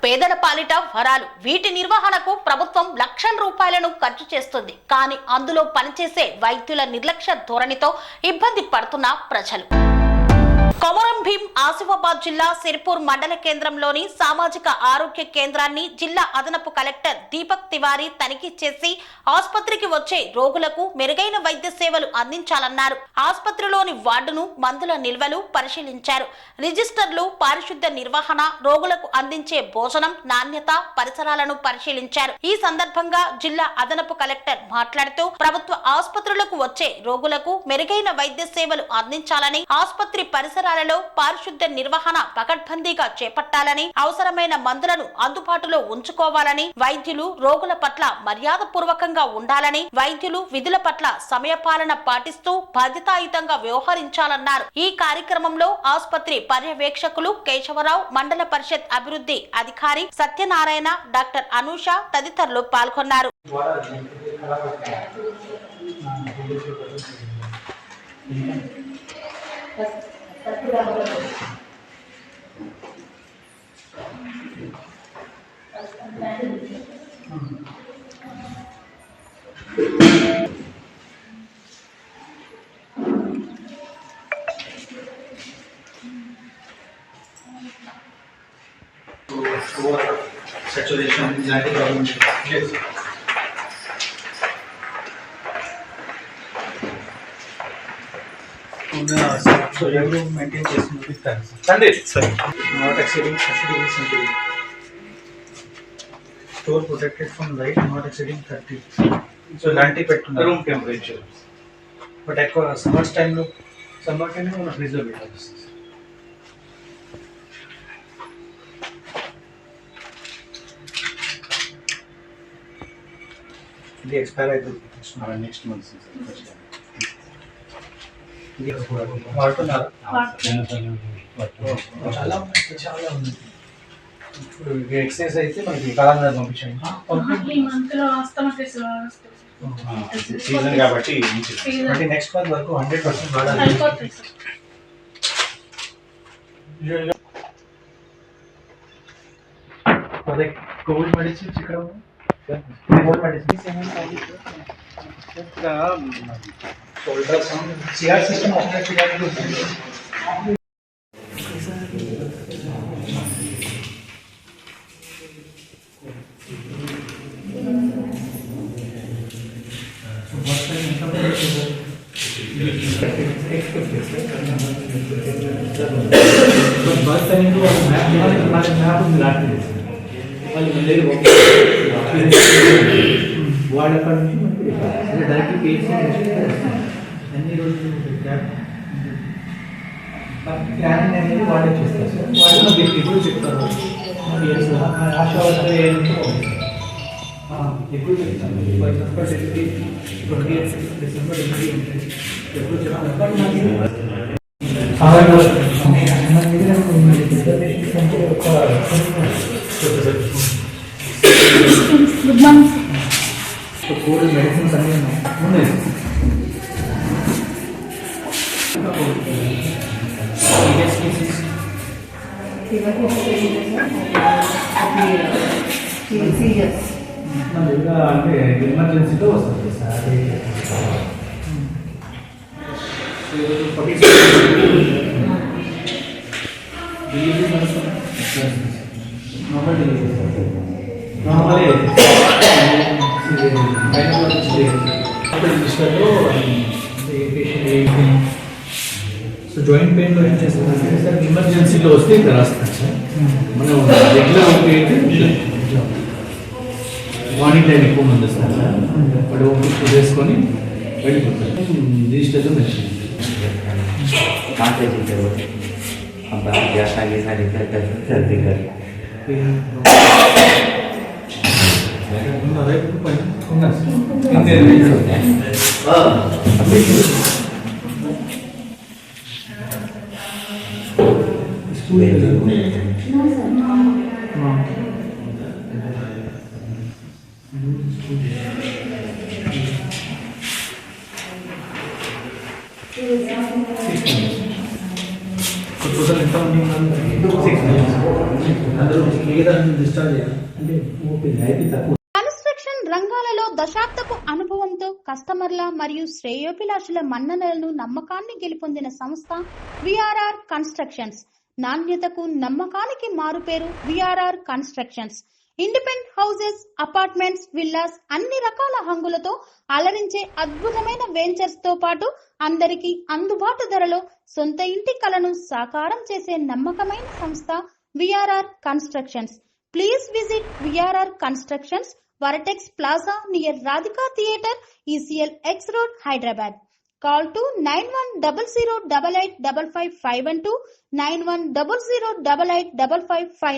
పేదల పాలిట వరాలు. వీటి నిర్వహణకు ప్రభుత్వం లక్షల రూపాయలను ఖర్చు చేస్తుంది. కానీ అందులో పనిచేసే వైద్యుల నిర్లక్ష్య ధోరణితో ఇబ్బంది పడుతున్న ప్రజలు. కొమరం భీం ఆసిఫాబాద్ జిల్లా సిర్పూర్ మండల కేంద్రంలోని సామాజిక ఆరోగ్య కేంద్రాన్ని జిల్లా అదనపు కలెక్టర్ దీపక్ తివారీ తనిఖీ చేసి ఆసుపత్రికి వచ్చే రోగులకు మెరుగైన వైద్య సేవలు అందించాలన్నారు. ఆసుపత్రిలోని వార్డును, మందుల నిల్వలు పరిశీలించారు. రిజిస్టర్లు, పారిశుద్ధ్య నిర్వహణ, రోగులకు అందించే భోజనం నాణ్యత, పరిసరాలను పరిశీలించారు. ఈ సందర్భంగా జిల్లా అదనపు కలెక్టర్ మాట్లాడుతూ ప్రభుత్వ ఆసుపత్రులకు వచ్చే రోగులకు మెరుగైన వైద్య సేవలు అందించాలని, ఆసుపత్రి పరిసరాలలో పారిశుద్ధ్య నిర్వహణ పకడ్బందీగా చేపట్టాలని, అవసరమైన మందులను అందుబాటులో ఉంచుకోవాలని, వైద్యులు రోగుల పట్ల మర్యాదపూర్వకంగా ఉండాలని, వైద్యులు విధుల పట్ల సమయపాలన పాటిస్తూ బాధ్యతాయుతంగా వ్యవహరించాలన్నారు. ఈ కార్యక్రమంలో ఆసుపత్రి పర్యవేక్షకులు కేశవరావు, మండల పరిషత్ అభివృద్ధి అధికారి సత్యనారాయణ, డాక్టర్ అనూష తదితరులు పాల్గొన్నారు. Saturation anxiety problem. Yes. So you have to maintain this with time. Sunday, sir. Not exceeding 30 degrees centigrade. Store protected from light, not exceeding 30. So 90 pettunar. Room temperature. But at summer time, no freezer betas. The expire next month. ఎక్సైజ్ అయితే మనకి కాలంగా పంపించండి season కాబట్టి next month వరకు 100% వాడాలి. అదే Covid medicines ఇక్కడ Covid medicines shoulder sound CR system operate करने వాడక్కడ డైరెక్ట్ పేజ్ అన్ని రోజులు ప్లానింగ్ అనేది వాడే చేస్తారు సార్. వాళ్ళు ఎప్పుడు చెప్తారు ఆశావాదాలు ఎప్పుడు చెప్తాను ఫర్ ఎగ్జాంపుల్ 28 డిసెంబర్ ఎప్పుడు చెప్తాను. కోవిడ్ మెడిసిన్స్ అన్నీ ఉన్నాయి. అంటే ఎమర్జెన్సీతో వస్తుంది సార్. నార్మలే సో జాయింట్ పెయిన్లో ఏం చేస్తారంటే సార్ ఎమర్జెన్సీలో వస్తే ఇక్కడ రాస్తారు సార్. మనం రెగ్యులర్ ఓపీ మార్నింగ్ టైం ఎక్కువ మంది వస్తారు సార్. వాడు ఓపీ చేసుకొని వెళ్ళిపోతారు. రిజిస్టర్లో మెన్షన్ టోటల్ ఎంతమంది ఉన్నారు? 6 అందరూ మిగతా డిశ్చార్జ్ అయ్యారు. కన్స్ట్రక్షన్ రంగాలలో దశాబ్దపు అనుభవంతో కస్టమర్ల మరియు శ్రేయోభిలాషుల మన్ననలను నమ్మకాన్ని గెలుపొందిన సంస్థ విఆర్ఆర్ కన్స్ట్రక్షన్స్. నాణ్యతకు నమ్మకానికి మారుపేరు VRR constructions. Independent houses, apartments, villas అన్ని రకాల హంగులతో అలరించే అద్భుతమైన వెంచర్స్ తో పాటు అందరికీ అందుబాటు ధరలో సొంత ఇంటి కలను సాకారం చేసే నమ్మకమైన సంస్థ VRR constructions. Please visit VRR Constructions, Varatex Plaza near Radhika Theatre, ECL X Road, Hyderabad. Call to 910088555512, 9100885555.